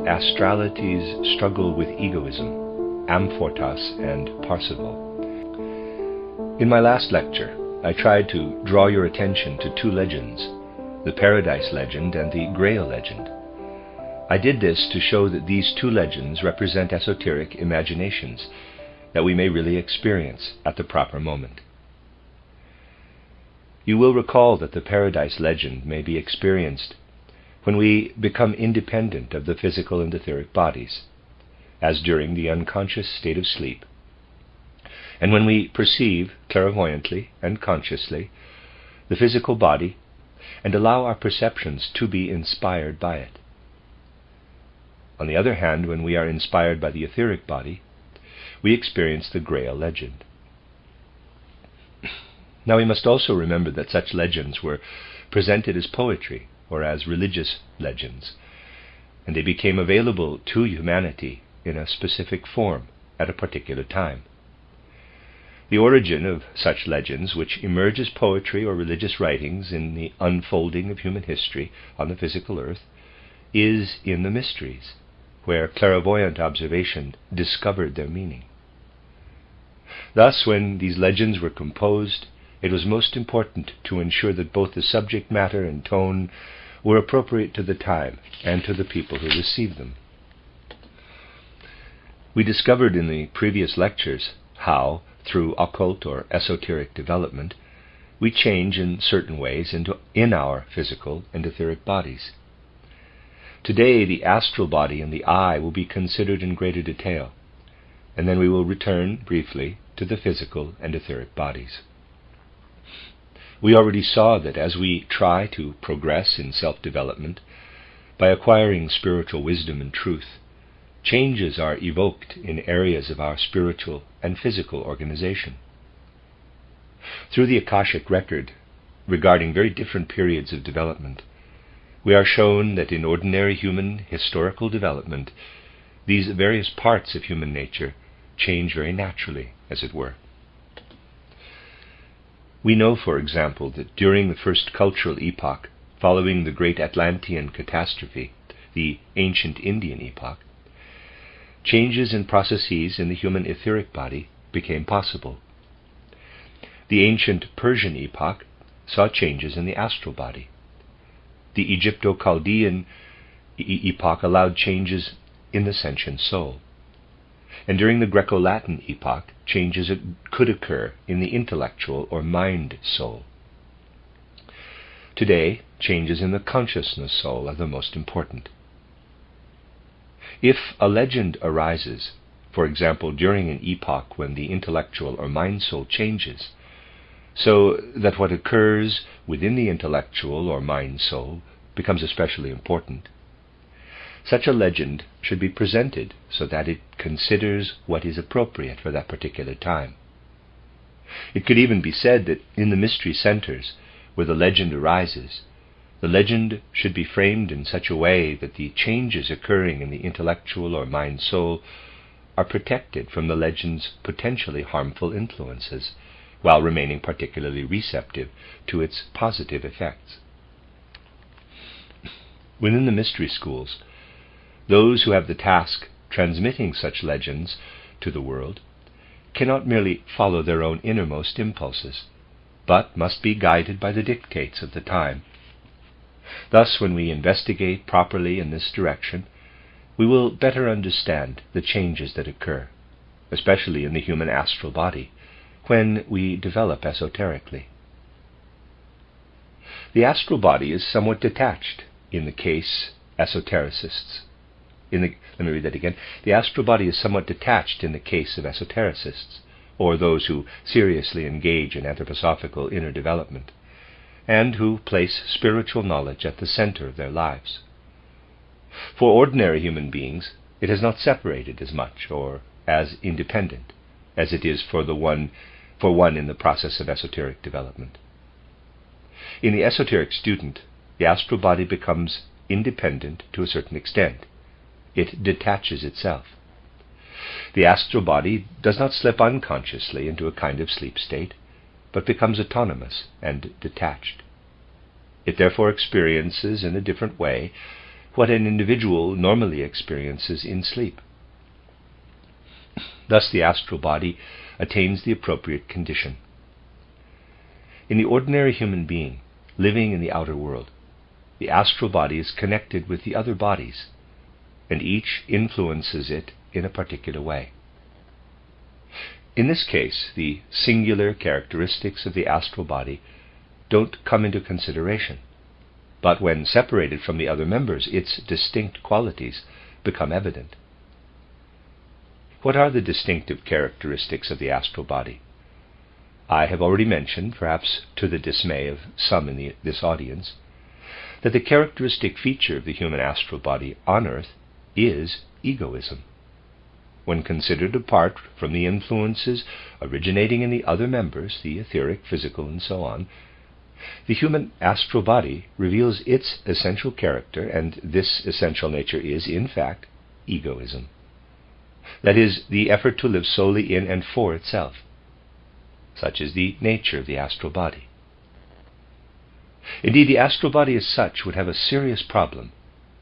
Astrality's Struggle with Egoism, Amfortas and Parzifal. In my last lecture, I tried to draw your attention to two legends, the Paradise legend and the Grail legend. I did this to show that these two legends represent esoteric imaginations that we may really experience at the proper moment. You will recall that the Paradise legend may be experienced when we become independent of the physical and etheric bodies, as during the unconscious state of sleep, and when we perceive clairvoyantly and consciously the physical body and allow our perceptions to be inspired by it. On the other hand, when we are inspired by the etheric body, we experience the Grail legend. Now we must also remember that such legends were presented as poetry or as religious legends, and they became available to humanity in a specific form at a particular time. The origin of such legends, which emerge as poetry or religious writings in the unfolding of human history on the physical earth, is in the mysteries, where clairvoyant observation discovered their meaning. Thus, when these legends were composed, it was most important to ensure that both the subject matter and tone were appropriate to the time and to the people who received them. We discovered in the previous lectures how, through occult or esoteric development, we change in certain ways in our physical and etheric bodies. Today, the astral body and the eye will be considered in greater detail, and then we will return briefly to the physical and etheric bodies. We already saw that as we try to progress in self-development by acquiring spiritual wisdom and truth, changes are evoked in areas of our spiritual and physical organization. Through the Akashic record, regarding very different periods of development, we are shown that in ordinary human historical development, these various parts of human nature change very naturally, as it were. We know, for example, that during the first cultural epoch, following the great Atlantean catastrophe, the ancient Indian epoch, changes in processes in the human etheric body became possible. The ancient Persian epoch saw changes in the astral body. The Egypto-Chaldean epoch allowed changes in the sentient soul. And during the Greco-Latin epoch, changes could occur in the intellectual or mind soul. Today, changes in the consciousness soul are the most important. If a legend arises, for example, during an epoch when the intellectual or mind soul changes, so that what occurs within the intellectual or mind soul becomes especially important, such a legend should be presented so that it considers what is appropriate for that particular time. It could even be said that in the mystery centers where the legend arises, the legend should be framed in such a way that the changes occurring in the intellectual or mind soul are protected from the legend's potentially harmful influences, while remaining particularly receptive to its positive effects. Within the mystery schools, those who have the task transmitting such legends to the world cannot merely follow their own innermost impulses, but must be guided by the dictates of the time. Thus, when we investigate properly in this direction, we will better understand the changes that occur, especially in the human astral body, when we develop esoterically. The astral body is somewhat detached in the case esotericists. Let me read that again. The astral body is somewhat detached in the case of esotericists, or those who seriously engage in anthroposophical inner development, and who place spiritual knowledge at the center of their lives. For ordinary human beings, it is not separated as much or as independent as it is for one in the process of esoteric development. In the esoteric student, the astral body becomes independent to a certain extent. It detaches itself. The astral body does not slip unconsciously into a kind of sleep state, but becomes autonomous and detached. It therefore experiences in a different way what an individual normally experiences in sleep. Thus the astral body attains the appropriate condition. In the ordinary human being, living in the outer world, the astral body is connected with the other bodies, and each influences it in a particular way. In this case, the singular characteristics of the astral body don't come into consideration, but when separated from the other members, its distinct qualities become evident. What are the distinctive characteristics of the astral body? I have already mentioned, perhaps to the dismay of some in this audience, that the characteristic feature of the human astral body on earth is egoism. When considered apart from the influences originating in the other members, the etheric, physical, and so on, the human astral body reveals its essential character, and this essential nature is, in fact, egoism. That is, the effort to live solely in and for itself. Such is the nature of the astral body. Indeed, the astral body as such would have a serious problem,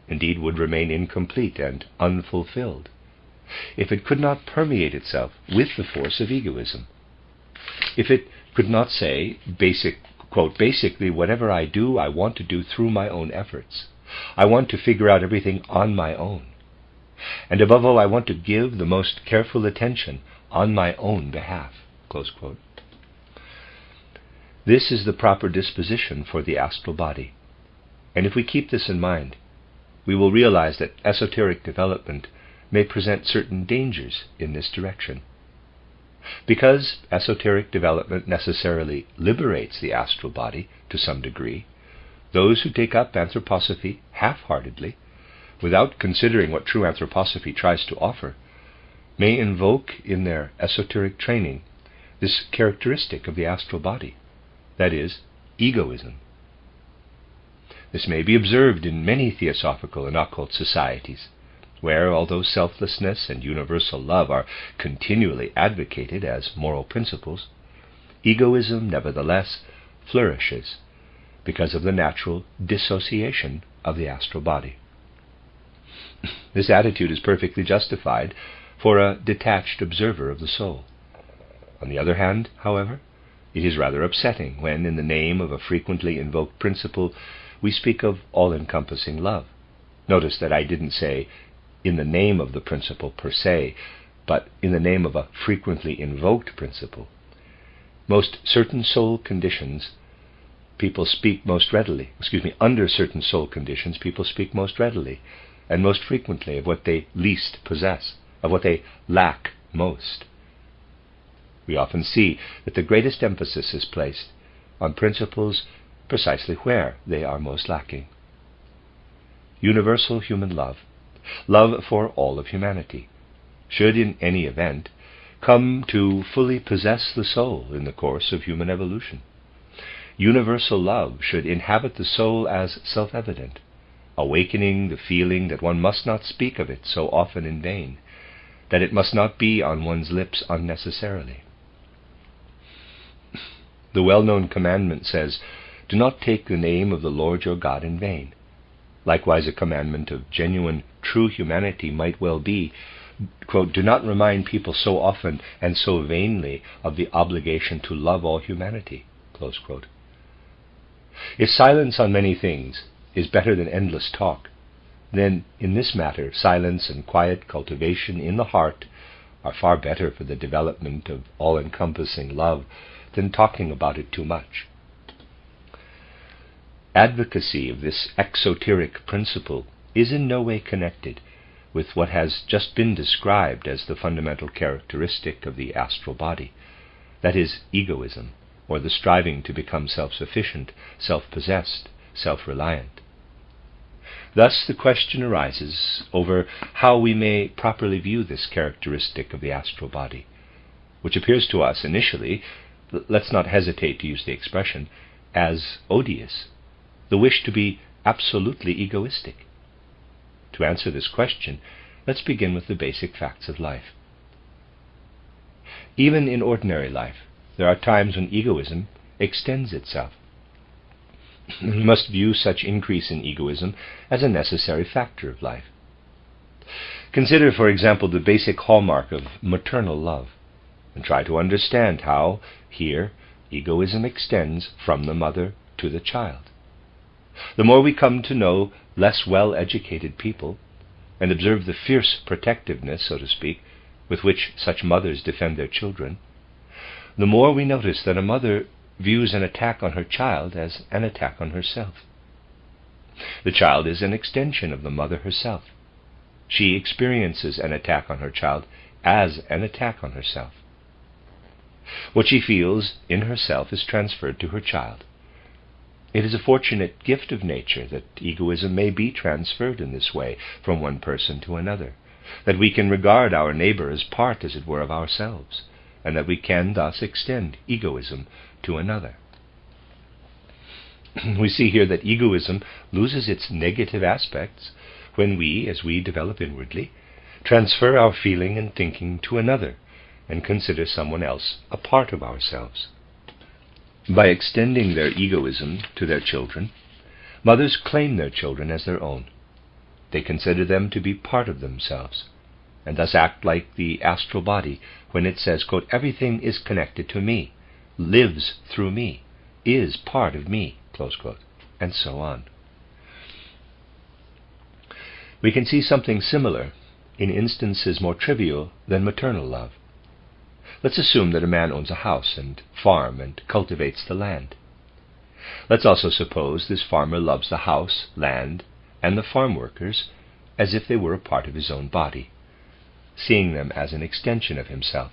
indeed would remain incomplete and unfulfilled, if it could not permeate itself with the force of egoism. If it could not say, basically, whatever I do, I want to do through my own efforts. I want to figure out everything on my own. And above all, I want to give the most careful attention on my own behalf. Close quote. This is the proper disposition for the astral body. And if we keep this in mind, we will realize that esoteric development may present certain dangers in this direction. Because esoteric development necessarily liberates the astral body to some degree, those who take up anthroposophy half-heartedly, without considering what true anthroposophy tries to offer, may invoke in their esoteric training this characteristic of the astral body, that is, egoism. This may be observed in many theosophical and occult societies, where, although selflessness and universal love are continually advocated as moral principles, egoism nevertheless flourishes because of the natural dissociation of the astral body. This attitude is perfectly justified for a detached observer of the soul. On the other hand, however, it is rather upsetting when, in the name of a frequently invoked principle, we speak of all-encompassing love. Notice that I didn't say in the name of the principle per se, but in the name of a frequently invoked principle. Under certain soul conditions, people speak most readily, and most frequently of what they least possess, of what they lack most. We often see that the greatest emphasis is placed on principles precisely where they are most lacking. Universal human love, love for all of humanity, should in any event come to fully possess the soul in the course of human evolution. Universal love should inhabit the soul as self-evident, awakening the feeling that one must not speak of it so often in vain, that it must not be on one's lips unnecessarily. The well-known commandment says, "Do not take the name of the Lord your God in vain." Likewise, a commandment of genuine, true humanity might well be, quote, "Do not remind people so often and so vainly of the obligation to love all humanity." Close quote. If silence on many things is better than endless talk, then in this matter silence and quiet cultivation in the heart are far better for the development of all-encompassing love than talking about it too much. Advocacy of this exoteric principle is in no way connected with what has just been described as the fundamental characteristic of the astral body, that is, egoism, or the striving to become self-sufficient, self-possessed, self-reliant. Thus the question arises over how we may properly view this characteristic of the astral body, which appears to us initially, let's not hesitate to use the expression, as odious, the wish to be absolutely egoistic. To answer this question, let's begin with the basic facts of life. Even in ordinary life, there are times when egoism extends itself. We must view such increase in egoism as a necessary factor of life. Consider, for example, the basic hallmark of maternal love, and try to understand how, here, egoism extends from the mother to the child. The more we come to know less well-educated people, and observe the fierce protectiveness, so to speak, with which such mothers defend their children, the more we notice that a mother views an attack on her child as an attack on herself. The child is an extension of the mother herself. She experiences an attack on her child as an attack on herself. What she feels in herself is transferred to her child. It is a fortunate gift of nature that egoism may be transferred in this way from one person to another, that we can regard our neighbor as part, as it were, of ourselves, and that we can thus extend egoism to another. We see here that egoism loses its negative aspects when we, as we develop inwardly, transfer our feeling and thinking to another and consider someone else a part of ourselves. By extending their egoism to their children, mothers claim their children as their own. They consider them to be part of themselves, and thus act like the astral body when it says, quote, "Everything is connected to me, lives through me, is part of me," close quote, and so on. We can see something similar in instances more trivial than maternal love. Let's assume that a man owns a house and farm and cultivates the land. Let's also suppose this farmer loves the house, land, and the farm workers as if they were a part of his own body, seeing them as an extension of himself.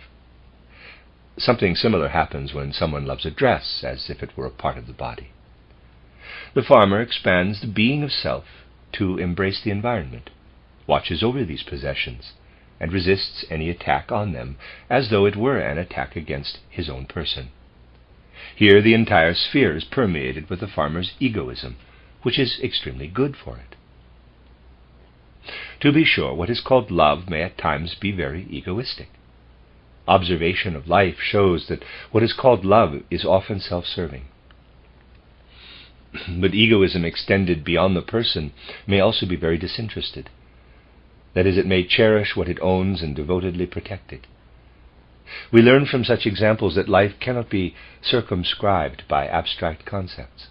Something similar happens when someone loves a dress as if it were a part of the body. The farmer expands the being of self to embrace the environment, watches over these possessions, and resists any attack on them as though it were an attack against his own person. Here the entire sphere is permeated with the farmer's egoism, which is extremely good for it. To be sure, what is called love may at times be very egoistic. Observation of life shows that what is called love is often self-serving. But egoism extended beyond the person may also be very disinterested. That is, it may cherish what it owns and devotedly protect it. We learn from such examples that life cannot be circumscribed by abstract concepts.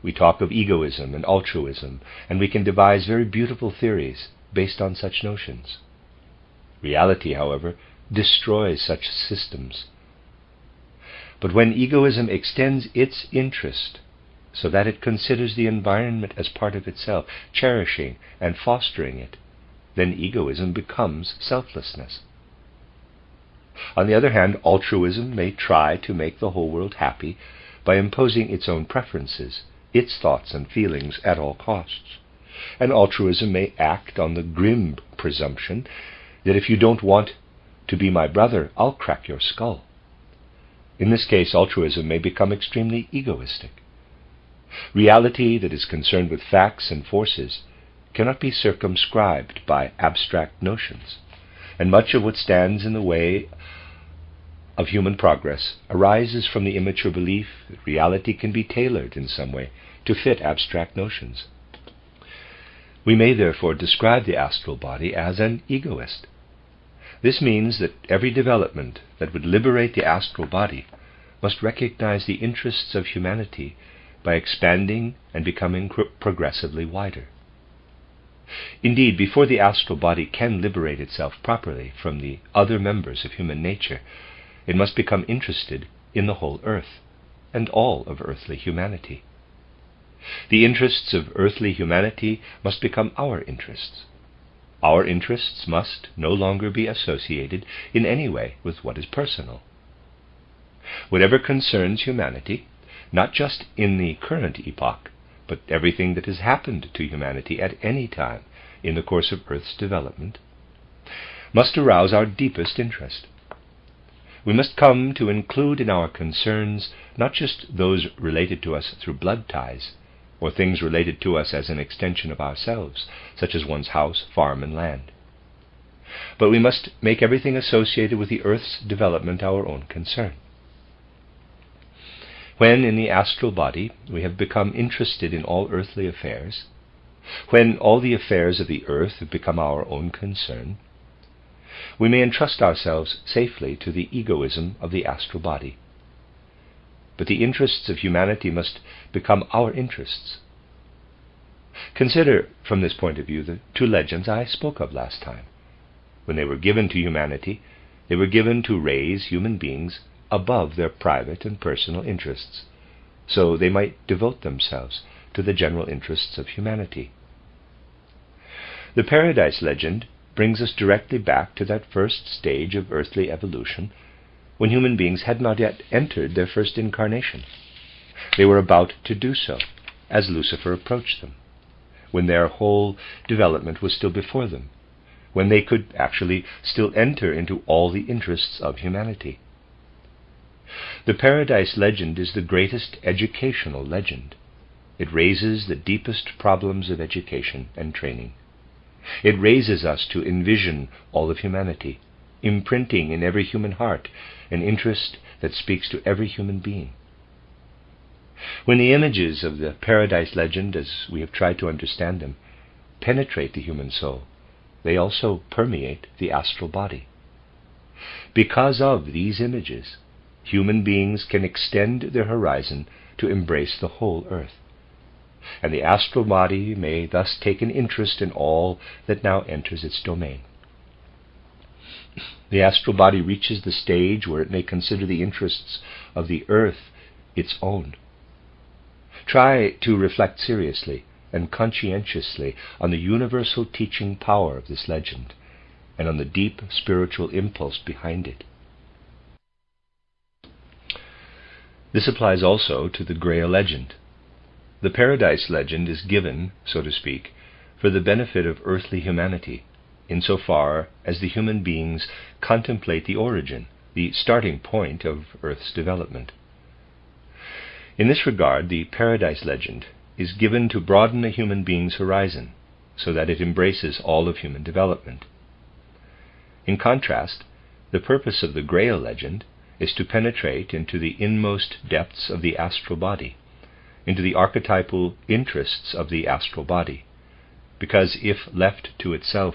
We talk of egoism and altruism, and we can devise very beautiful theories based on such notions. Reality, however, destroys such systems. But when egoism extends its interest so that it considers the environment as part of itself, cherishing and fostering it, then egoism becomes selflessness. On the other hand, altruism may try to make the whole world happy by imposing its own preferences, its thoughts and feelings at all costs. And altruism may act on the grim presumption that if you don't want to be my brother, I'll crack your skull. In this case, altruism may become extremely egoistic. Reality that is concerned with facts and forces cannot be circumscribed by abstract notions, and much of what stands in the way of human progress arises from the immature belief that reality can be tailored in some way to fit abstract notions. We may therefore describe the astral body as an egoist. This means that every development that would liberate the astral body must recognize the interests of humanity by expanding and becoming progressively wider. Indeed, before the astral body can liberate itself properly from the other members of human nature, it must become interested in the whole earth and all of earthly humanity. The interests of earthly humanity must become our interests. Our interests must no longer be associated in any way with what is personal. Whatever concerns humanity, not just in the current epoch, but everything that has happened to humanity at any time in the course of Earth's development, must arouse our deepest interest. We must come to include in our concerns not just those related to us through blood ties, or things related to us as an extension of ourselves, such as one's house, farm, and land. But we must make everything associated with the Earth's development our own concern. When in the astral body we have become interested in all earthly affairs, when all the affairs of the earth have become our own concern, we may entrust ourselves safely to the egoism of the astral body. But the interests of humanity must become our interests. Consider, from this point of view, the two legends I spoke of last time. When they were given to humanity, they were given to raise human beings above their private and personal interests, so they might devote themselves to the general interests of humanity. The Paradise legend brings us directly back to that first stage of earthly evolution, when human beings had not yet entered their first incarnation. They were about to do so, as Lucifer approached them, when their whole development was still before them, when they could actually still enter into all the interests of humanity. The Paradise legend is the greatest educational legend. It raises the deepest problems of education and training. It raises us to envision all of humanity, imprinting in every human heart an interest that speaks to every human being. When the images of the Paradise legend, as we have tried to understand them, penetrate the human soul, they also permeate the astral body. Because of these images, human beings can extend their horizon to embrace the whole earth, and the astral body may thus take an interest in all that now enters its domain. The astral body reaches the stage where it may consider the interests of the earth its own. Try to reflect seriously and conscientiously on the universal teaching power of this legend, and on the deep spiritual impulse behind it. This applies also to the Grail legend. The Paradise legend is given, so to speak, for the benefit of earthly humanity, insofar as the human beings contemplate the origin, the starting point of Earth's development. In this regard, the Paradise legend is given to broaden a human being's horizon, so that it embraces all of human development. In contrast, the purpose of the Grail legend is to penetrate into the inmost depths of the astral body, into the archetypal interests of the astral body, because if left to itself,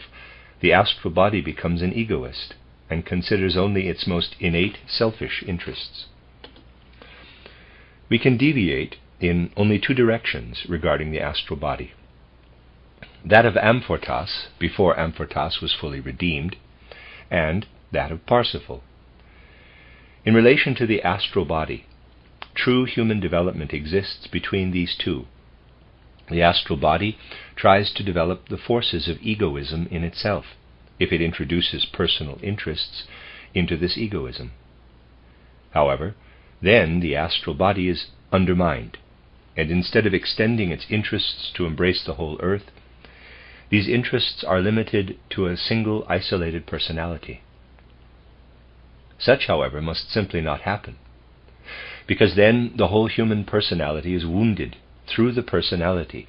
the astral body becomes an egoist and considers only its most innate selfish interests. We can deviate in only two directions regarding the astral body: that of Amfortas, before Amfortas was fully redeemed, and that of Parzifal. In relation to the astral body, true human development exists between these two. The astral body tries to develop the forces of egoism in itself, if it introduces personal interests into this egoism. However, then the astral body is undermined, and instead of extending its interests to embrace the whole earth, these interests are limited to a single isolated personality. Such, however, must simply not happen, because then the whole human personality is wounded through the personality,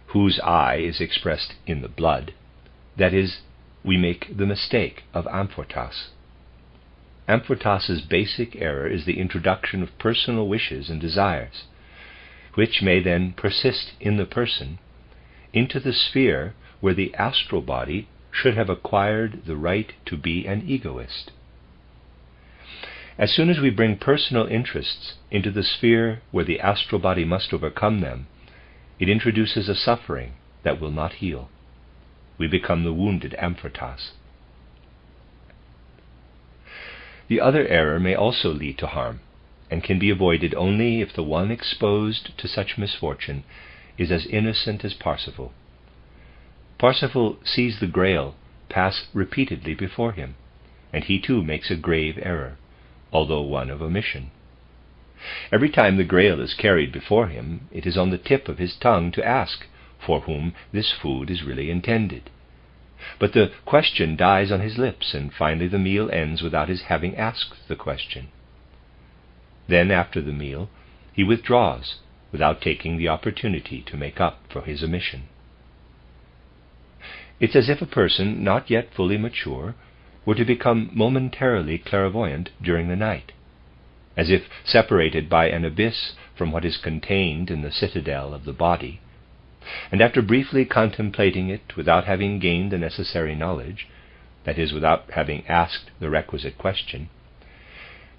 whose I is expressed in the blood. That is, we make the mistake of Amfortas. Amfortas's basic error is the introduction of personal wishes and desires, which may then persist in the person, into the sphere where the astral body should have acquired the right to be an egoist. As soon as we bring personal interests into the sphere where the astral body must overcome them, it introduces a suffering that will not heal. We become the wounded Amfortas. The other error may also lead to harm, and can be avoided only if the one exposed to such misfortune is as innocent as Parzifal. Parzifal sees the Grail pass repeatedly before him, and he too makes a grave error, although one of omission. Every time the Grail is carried before him, it is on the tip of his tongue to ask for whom this food is really intended. But the question dies on his lips, and finally the meal ends without his having asked the question. Then, after the meal, he withdraws, without taking the opportunity to make up for his omission. It's as if a person not yet fully mature were to become momentarily clairvoyant during the night. as if separated by an abyss from what is contained in the citadel of the body, and after briefly contemplating it without having gained the necessary knowledge, that is, without having asked the requisite question,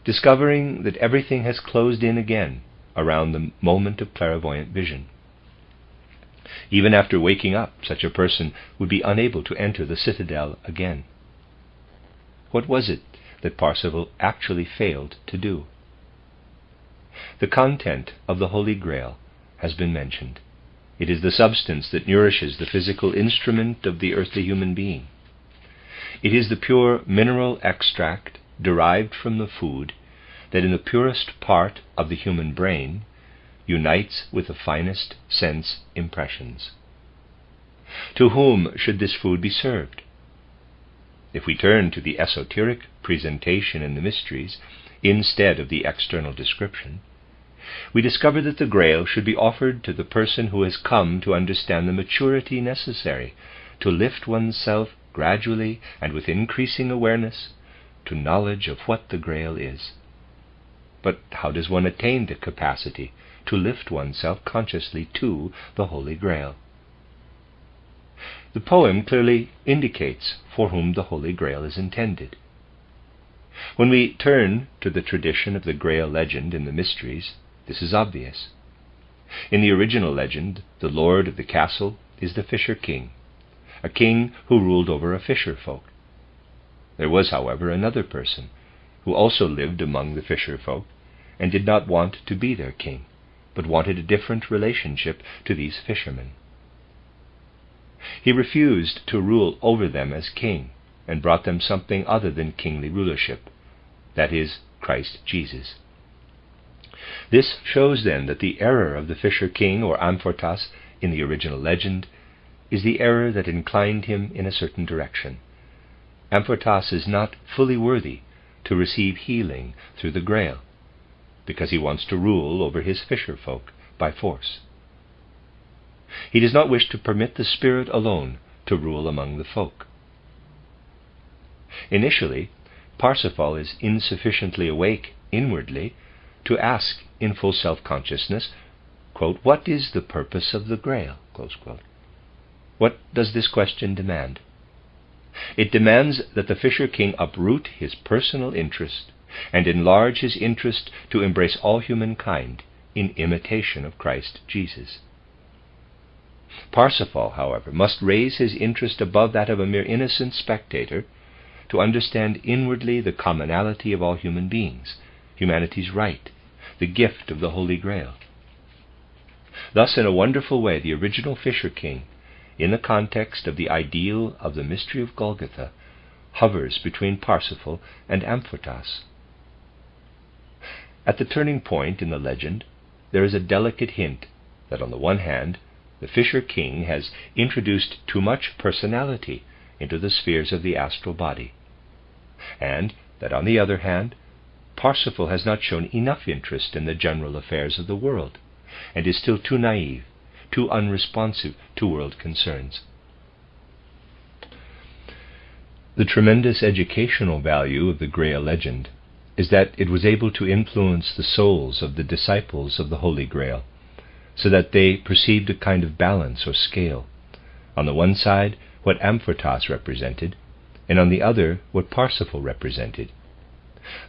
discovering that everything has closed in again around the moment of clairvoyant vision. Even after waking up, such a person would be unable to enter the citadel again. What was it that Parzifal actually failed to do? The content of the Holy Grail has been mentioned. It is the substance that nourishes the physical instrument of the earthly human being. It is the pure mineral extract derived from the food that in the purest part of the human brain unites with the finest sense impressions. To whom should this food be served? If we turn to the esoteric presentation in the mysteries instead of the external description, we discover that the Grail should be offered to the person who has come to understand the maturity necessary to lift oneself gradually and with increasing awareness to knowledge of what the Grail is. But how does one attain the capacity to lift oneself consciously to the Holy Grail? The poem clearly indicates for whom the Holy Grail is intended. When we turn to the tradition of the Grail legend in the mysteries, this is obvious. In the original legend, the lord of the castle is the Fisher King, a king who ruled over a fisher folk. There was, however, another person who also lived among the fisher folk and did not want to be their king, but wanted a different relationship to these fishermen. He refused to rule over them as king and brought them something other than kingly rulership, that is, Christ Jesus. This shows then that the error of the fisher king or Amfortas in the original legend is the error that inclined him in a certain direction. Amfortas is not fully worthy to receive healing through the Grail, because he wants to rule over his fisher folk by force. He does not wish to permit the Spirit alone to rule among the folk. Initially, Parzifal is insufficiently awake inwardly to ask in full self-consciousness, quote, "What is the purpose of the Grail?" Close quote. What does this question demand? It demands that the Fisher King uproot his personal interest and enlarge his interest to embrace all humankind in imitation of Christ Jesus. Parzifal, however, must raise his interest above that of a mere innocent spectator to understand inwardly the commonality of all human beings, humanity's right, the gift of the Holy Grail. Thus, in a wonderful way, the original Fisher King, in the context of the ideal of the mystery of Golgotha, hovers between Parzifal and Amfortas. At the turning point in the legend, there is a delicate hint that on the one hand, the Fisher King has introduced too much personality into the spheres of the astral body, and that on the other hand, Parzifal has not shown enough interest in the general affairs of the world, and is still too naive, too unresponsive to world concerns. The tremendous educational value of the Grail legend is that it was able to influence the souls of the disciples of the Holy Grail, so that they perceived a kind of balance or scale. On the one side, what Amfortas represented, and on the other, what Parzifal represented.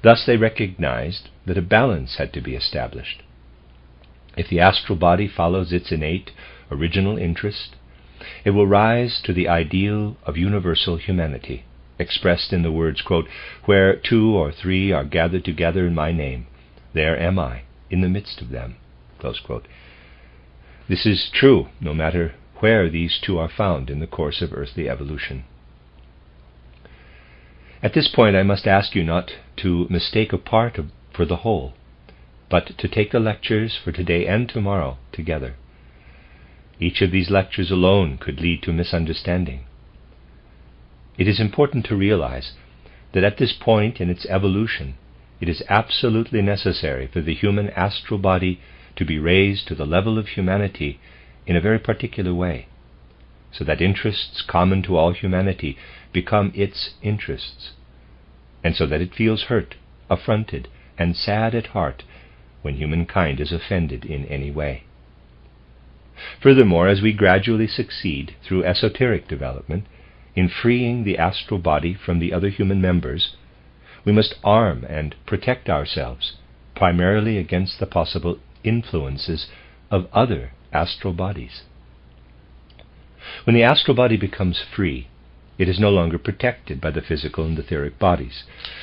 Thus they recognized that a balance had to be established. If the astral body follows its innate, original interest, it will rise to the ideal of universal humanity, expressed in the words, quote, "Where 2 or 3 are gathered together in my name, there am I, in the midst of them." Close quote. This is true no matter where these two are found in the course of earthly evolution. At this point I must ask you not to mistake a part for the whole, but to take the lectures for today and tomorrow together. Each of these lectures alone could lead to misunderstanding. It is important to realize that at this point in its evolution, it is absolutely necessary for the human astral body to be raised to the level of humanity in a very particular way, so that interests common to all humanity become its interests, and so that it feels hurt, affronted, and sad at heart when humankind is offended in any way. Furthermore, as we gradually succeed through esoteric development in freeing the astral body from the other human members, we must arm and protect ourselves primarily against the possible influences of other astral bodies. When the astral body becomes free, it is no longer protected by the physical and etheric bodies,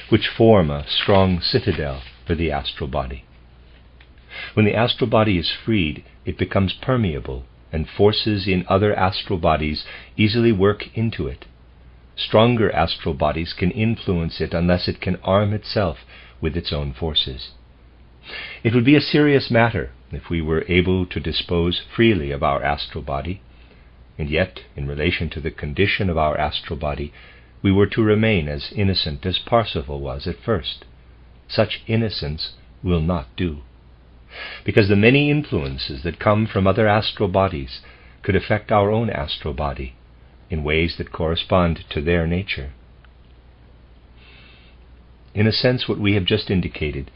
which form a strong citadel for the astral body. When the astral body is freed, it becomes permeable, and forces in other astral bodies easily work into it. Stronger astral bodies can influence it unless it can arm itself with its own forces. It would be a serious matter if we were able to dispose freely of our astral body, and yet, in relation to the condition of our astral body, we were to remain as innocent as Parzifal was at first. Such innocence will not do, because the many influences that come from other astral bodies could affect our own astral body in ways that correspond to their nature. In a sense, what we have just indicated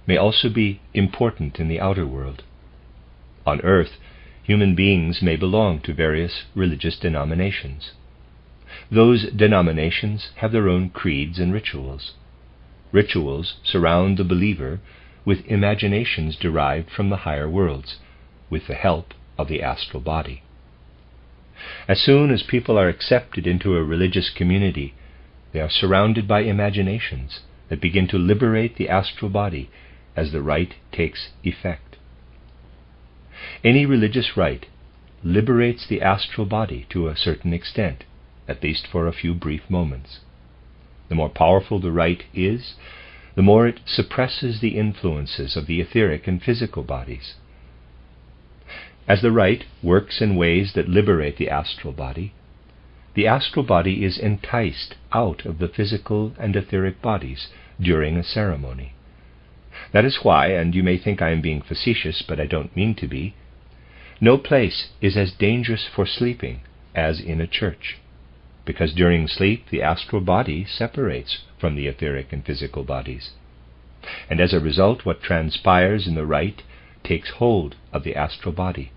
may also be important in the outer world. On earth, human beings may belong to various religious denominations. Those denominations have their own creeds and rituals. Rituals surround the believer with imaginations derived from the higher worlds, with the help of the astral body. As soon as people are accepted into a religious community, they are surrounded by imaginations that begin to liberate the astral body as the rite takes effect. Any religious rite liberates the astral body to a certain extent, at least for a few brief moments. The more powerful the rite is, the more it suppresses the influences of the etheric and physical bodies. As the rite works in ways that liberate the astral body is enticed out of the physical and etheric bodies during a ceremony. That is why, and you may think I am being facetious, but I don't mean to be, no place is as dangerous for sleeping as in a church, because during sleep the astral body separates from the etheric and physical bodies. And as a result, what transpires in the rite takes hold of the astral body,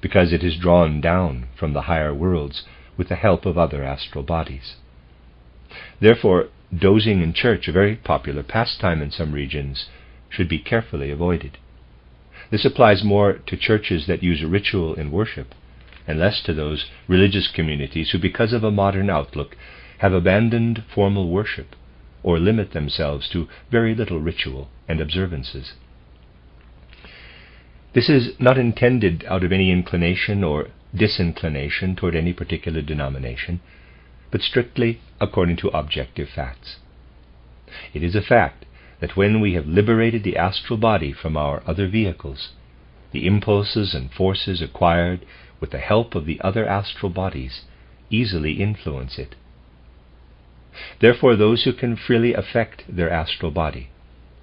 because it is drawn down from the higher worlds with the help of other astral bodies. Therefore, dozing in church, a very popular pastime in some regions, should be carefully avoided. This applies more to churches that use ritual in worship, and less to those religious communities who, because of a modern outlook, have abandoned formal worship, or limit themselves to very little ritual and observances. This is not intended out of any inclination or disinclination toward any particular denomination, but strictly according to objective facts. It is a fact that when we have liberated the astral body from our other vehicles, the impulses and forces acquired with the help of the other astral bodies easily influence it. Therefore, those who can freely affect their astral body,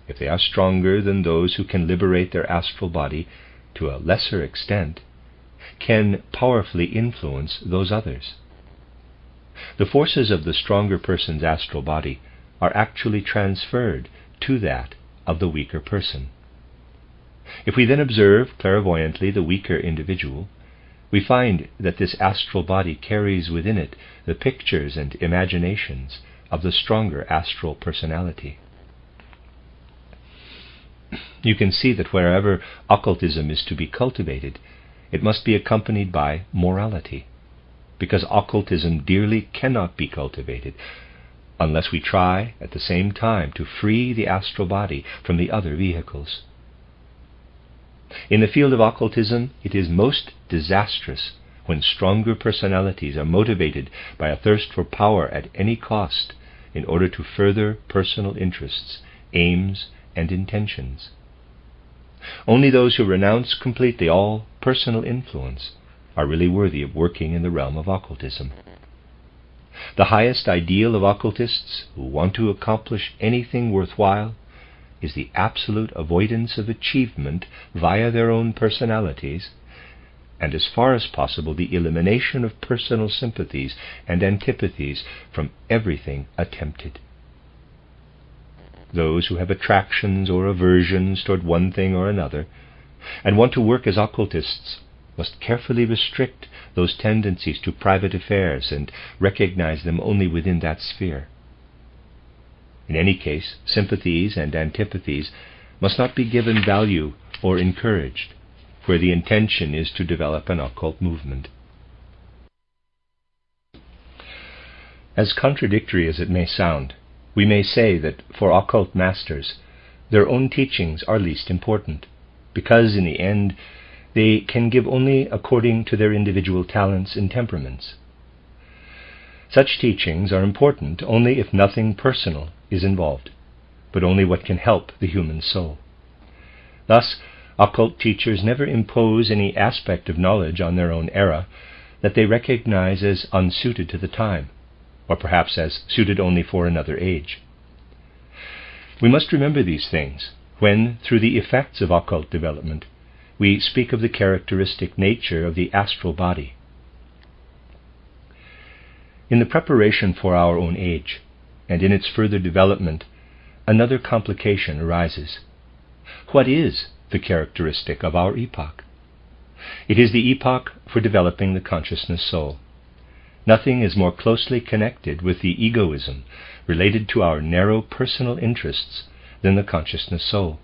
if they are stronger than those who can liberate their astral body to a lesser extent, can powerfully influence those others. The forces of the stronger person's astral body are actually transferred to that of the weaker person. If we then observe clairvoyantly the weaker individual, we find that this astral body carries within it the pictures and imaginations of the stronger astral personality. You can see that wherever occultism is to be cultivated, it must be accompanied by morality, because occultism dearly cannot be cultivated unless we try at the same time to free the astral body from the other vehicles. In the field of occultism, it is most disastrous when stronger personalities are motivated by a thirst for power at any cost in order to further personal interests, aims, and intentions. Only those who renounce completely all personal influence are really worthy of working in the realm of occultism. The highest ideal of occultists who want to accomplish anything worthwhile is the absolute avoidance of achievement via their own personalities, and as far as possible the elimination of personal sympathies and antipathies from everything attempted. those who have attractions or aversions toward one thing or another, and want to work as occultists, must carefully restrict those tendencies to private affairs and recognize them only within that sphere. In any case, sympathies and antipathies must not be given value or encouraged, where the intention is to develop an occult movement. As contradictory as it may sound, we may say that for occult masters, their own teachings are least important, because in the end they can give only according to their individual talents and temperaments. Such teachings are important only if nothing personal is involved, but only what can help the human soul. Thus, occult teachers never impose any aspect of knowledge on their own era that they recognize as unsuited to the time, or perhaps as suited only for another age. We must remember these things when, through the effects of occult development, we speak of the characteristic nature of the astral body. In the preparation for our own age, and in its further development, another complication arises. What is the characteristic of our epoch? It is the epoch for developing the consciousness soul. Nothing is more closely connected with the egoism related to our narrow personal interests than the consciousness soul.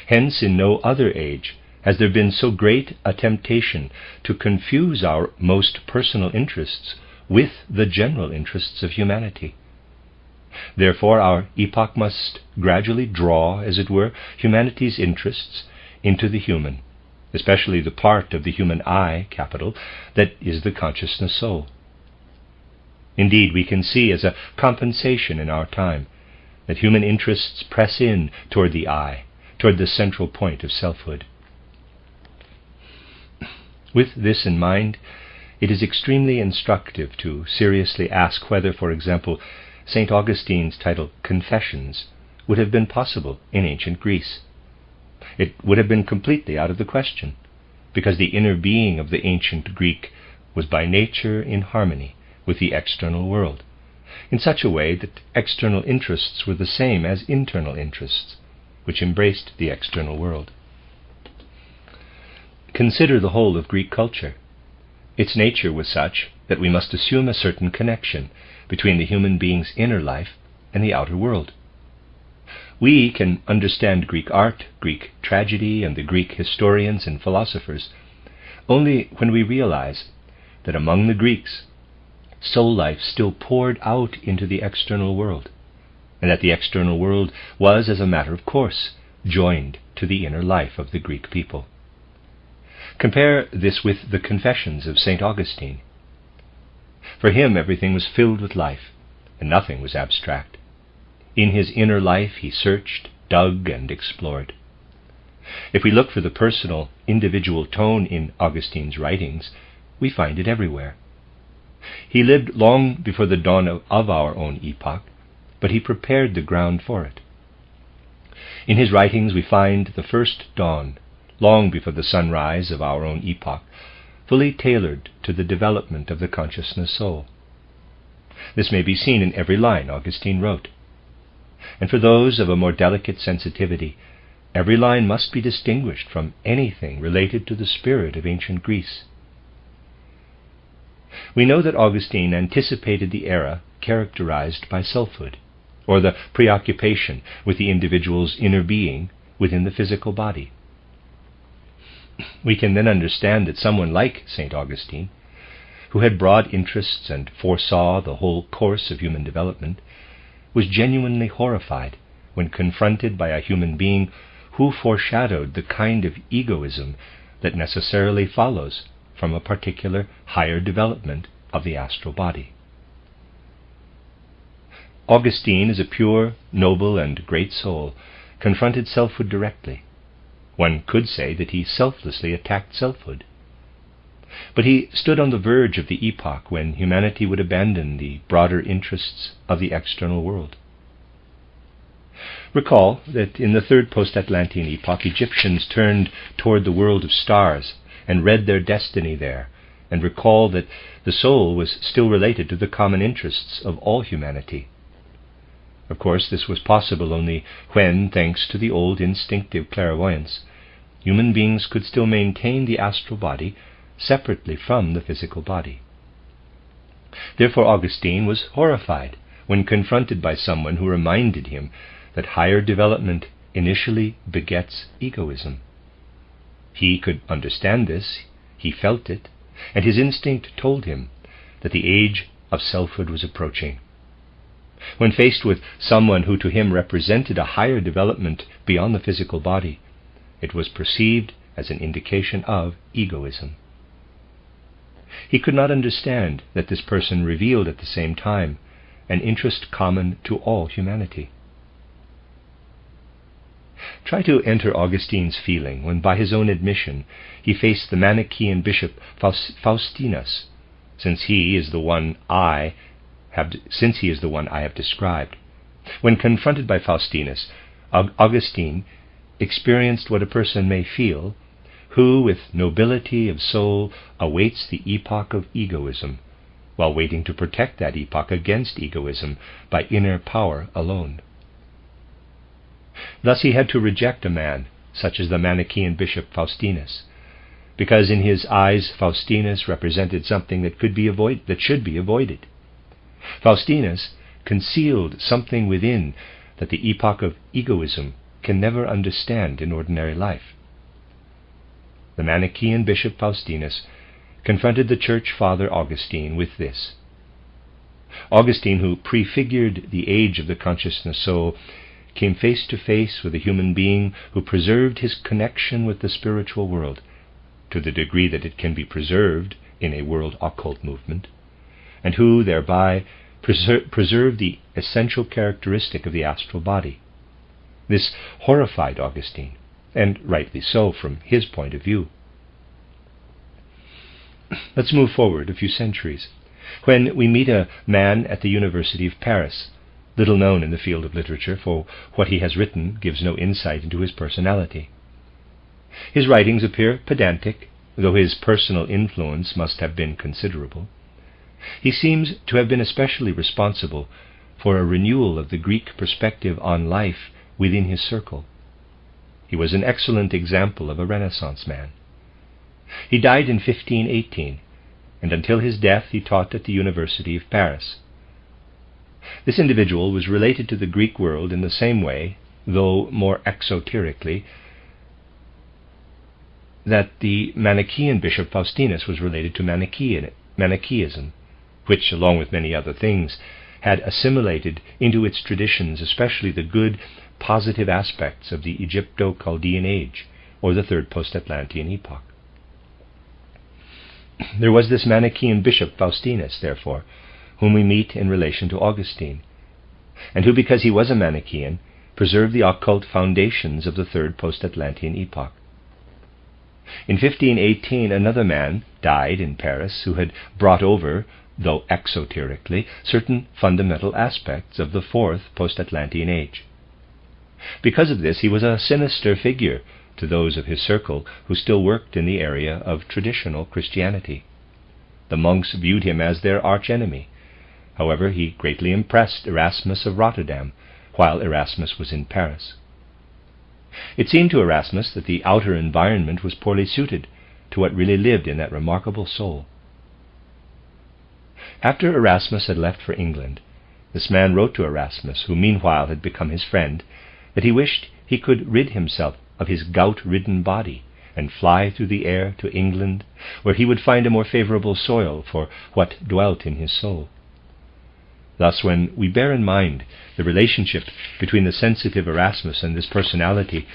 Hence, in no other age has there been so great a temptation to confuse our most personal interests with the general interests of humanity. Therefore, our epoch must gradually draw, as it were, humanity's interests into the human, especially the part of the human I, capital, that is the consciousness soul. Indeed, we can see as a compensation in our time that human interests press in toward the I, toward the central point of selfhood. With this in mind, it is extremely instructive to seriously ask whether, for example, St. Augustine's title, Confessions, would have been possible in ancient Greece. It would have been completely out of the question, because the inner being of the ancient Greek was by nature in harmony with the external world, in such a way that external interests were the same as internal interests, which embraced the external world. Consider the whole of Greek culture. Its nature was such that we must assume a certain connection between the human being's inner life and the outer world. We can understand Greek art, Greek tragedy, and the Greek historians and philosophers only when we realize that among the Greeks, soul life still poured out into the external world, and that the external world was, as a matter of course, joined to the inner life of the Greek people. Compare this with the Confessions of St. Augustine. For him, everything was filled with life, and nothing was abstract. In his inner life he searched, dug, and explored. If we look for the personal, individual tone in Augustine's writings, we find it everywhere. He lived long before the dawn of our own epoch, but he prepared the ground for it. In his writings we find the first dawn, long before the sunrise of our own epoch, fully tailored to the development of the consciousness soul. This may be seen in every line Augustine wrote. And for those of a more delicate sensitivity, every line must be distinguished from anything related to the spirit of ancient Greece. We know that Augustine anticipated the era characterized by selfhood, or the preoccupation with the individual's inner being within the physical body. We can then understand that someone like St. Augustine, who had broad interests and foresaw the whole course of human development, was genuinely horrified when confronted by a human being who foreshadowed the kind of egoism that necessarily follows from a particular higher development of the astral body. Augustine, as a pure, noble, and great soul, confronted selfhood directly. One could say that he selflessly attacked selfhood. But he stood on the verge of the epoch when humanity would abandon the broader interests of the external world. Recall that in the third post-Atlantean epoch, Egyptians turned toward the world of stars and read their destiny there, and recall that the soul was still related to the common interests of all humanity. Of course, this was possible only when, thanks to the old instinctive clairvoyance, human beings could still maintain the astral body separately from the physical body. Therefore Augustine was horrified when confronted by someone who reminded him that higher development initially begets egoism. He could understand this, he felt it, and his instinct told him that the age of selfhood was approaching. When faced with someone who to him represented a higher development beyond the physical body, it was perceived as an indication of egoism. He could not understand that this person revealed at the same time an interest common to all humanity. Try to enter Augustine's feeling when, by his own admission, he faced the Manichaean bishop Faustinus, since he is the one I have described. When confronted by Faustinus, Augustine experienced what a person may feel who, with nobility of soul, awaits the epoch of egoism, while waiting to protect that epoch against egoism by inner power alone. Thus he had to reject a man such as the Manichaean bishop Faustinus, because in his eyes Faustinus represented something that should be avoided. Faustinus concealed something within that the epoch of egoism can never understand in ordinary life. The Manichaean bishop Faustinus confronted the church father Augustine with this. Augustine, who prefigured the age of the consciousness soul, came face to face with a human being who preserved his connection with the spiritual world, to the degree that it can be preserved in a world occult movement, and who thereby preserved the essential characteristic of the astral body. This horrified Augustine, and rightly so from his point of view. Let's move forward a few centuries, when we meet a man at the University of Paris, little known in the field of literature, for what he has written gives no insight into his personality. His writings appear pedantic, though his personal influence must have been considerable. He seems to have been especially responsible for a renewal of the Greek perspective on life within his circle. He was an excellent example of a Renaissance man. He died in 1518, and until his death he taught at the University of Paris. This individual was related to the Greek world in the same way, though more exoterically, that the Manichaean bishop Faustinus was related to Manichaeism, which, along with many other things, had assimilated into its traditions especially the good, positive aspects of the Egypto-Chaldean age, or the third post-Atlantean epoch. There was this Manichaean bishop Faustinus, therefore, whom we meet in relation to Augustine, and who, because he was a Manichaean, preserved the occult foundations of the third post-Atlantean epoch. In 1518, another man died in Paris who had brought over, though exoterically, certain fundamental aspects of the fourth post-Atlantean age. Because of this, he was a sinister figure to those of his circle who still worked in the area of traditional Christianity. The monks viewed him as their archenemy. However, he greatly impressed Erasmus of Rotterdam, while Erasmus was in Paris. It seemed to Erasmus that the outer environment was poorly suited to what really lived in that remarkable soul. After Erasmus had left for England, this man wrote to Erasmus, who meanwhile had become his friend, that he wished he could rid himself of his gout-ridden body and fly through the air to England, where he would find a more favorable soil for what dwelt in his soul. Thus, when we bear in mind the relationship between the sensitive Erasmus and this personality,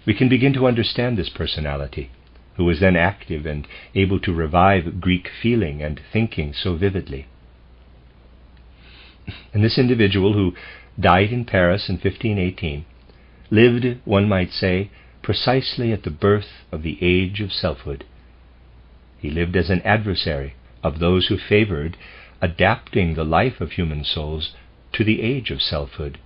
we can begin to understand this personality, who was then active and able to revive Greek feeling and thinking so vividly. And this individual, who died in Paris in 1518, lived, one might say, precisely at the birth of the age of selfhood. He lived as an adversary of those who favored adapting the life of human souls to the age of selfhood,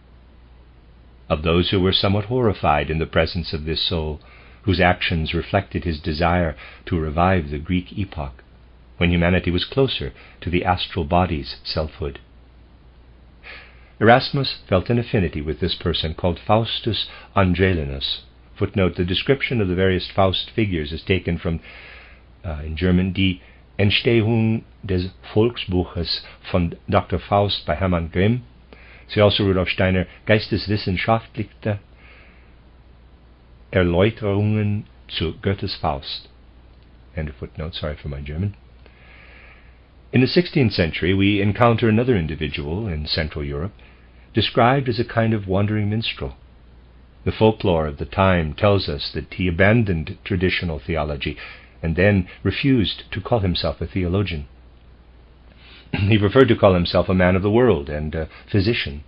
of those who were somewhat horrified in the presence of this soul, whose actions reflected his desire to revive the Greek epoch, when humanity was closer to the astral body's selfhood. Erasmus felt an affinity with this person called Faustus Angelinus. Footnote: the description of the various Faust figures is taken from, in German, Die Entstehung des Volksbuches von Dr. Faust by Hermann Grimm. See also Rudolf Steiner, Geisteswissenschaftliche Erläuterungen zu Goethes Faust. End of footnote, sorry for my German. In the 16th century we encounter another individual in Central Europe, described as a kind of wandering minstrel. The folklore of the time tells us that he abandoned traditional theology and then refused to call himself a theologian. He preferred to call himself a man of the world and a physician.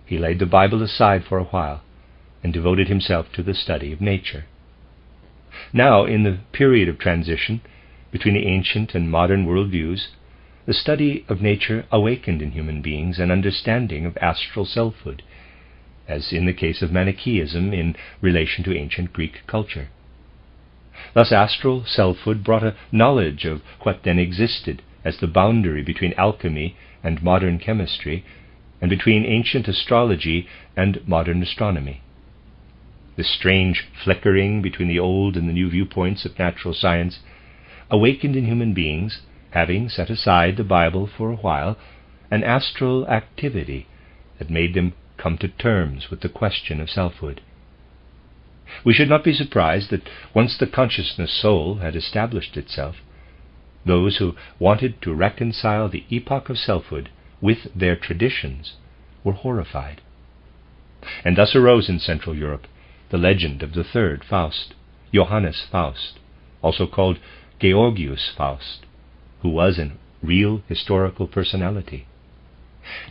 He laid the Bible aside for a while and devoted himself to the study of nature. Now, in the period of transition between the ancient and modern worldviews, the study of nature awakened in human beings an understanding of astral selfhood, as in the case of Manichaeism in relation to ancient Greek culture. Thus astral selfhood brought a knowledge of what then existed as the boundary between alchemy and modern chemistry, and between ancient astrology and modern astronomy. This strange flickering between the old and the new viewpoints of natural science awakened in human beings, having set aside the Bible for a while, an astral activity that made them come to terms with the question of selfhood. We should not be surprised that once the consciousness soul had established itself, those who wanted to reconcile the epoch of selfhood with their traditions were horrified. And thus arose in Central Europe the legend of the third Faust, Johannes Faust, also called Georgius Faust, who was a real historical personality.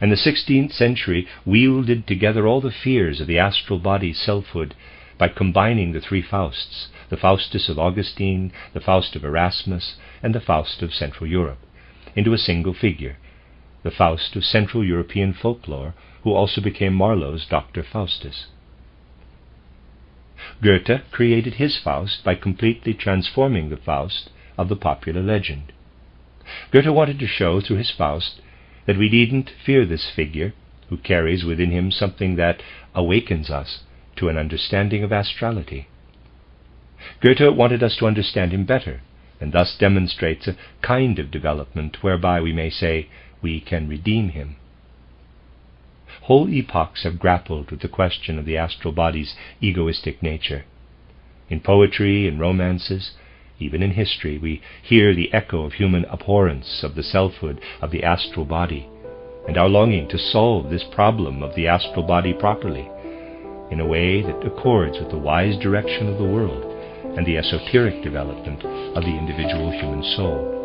And the 16th century wielded together all the fears of the astral body's selfhood by combining the three Fausts, the Faustus of Augustine, the Faust of Erasmus, and the Faust of Central Europe, into a single figure, the Faust of Central European folklore, who also became Marlowe's Dr. Faustus. Goethe created his Faust by completely transforming the Faust of the popular legend. Goethe wanted to show through his Faust that we needn't fear this figure who carries within him something that awakens us to an understanding of astrality. Goethe wanted us to understand him better, and thus demonstrates a kind of development whereby we may say we can redeem him. Whole epochs have grappled with the question of the astral body's egoistic nature. In poetry and romances, even in history, we hear the echo of human abhorrence of the selfhood of the astral body, and our longing to solve this problem of the astral body properly, in a way that accords with the wise direction of the world and the esoteric development of the individual human soul.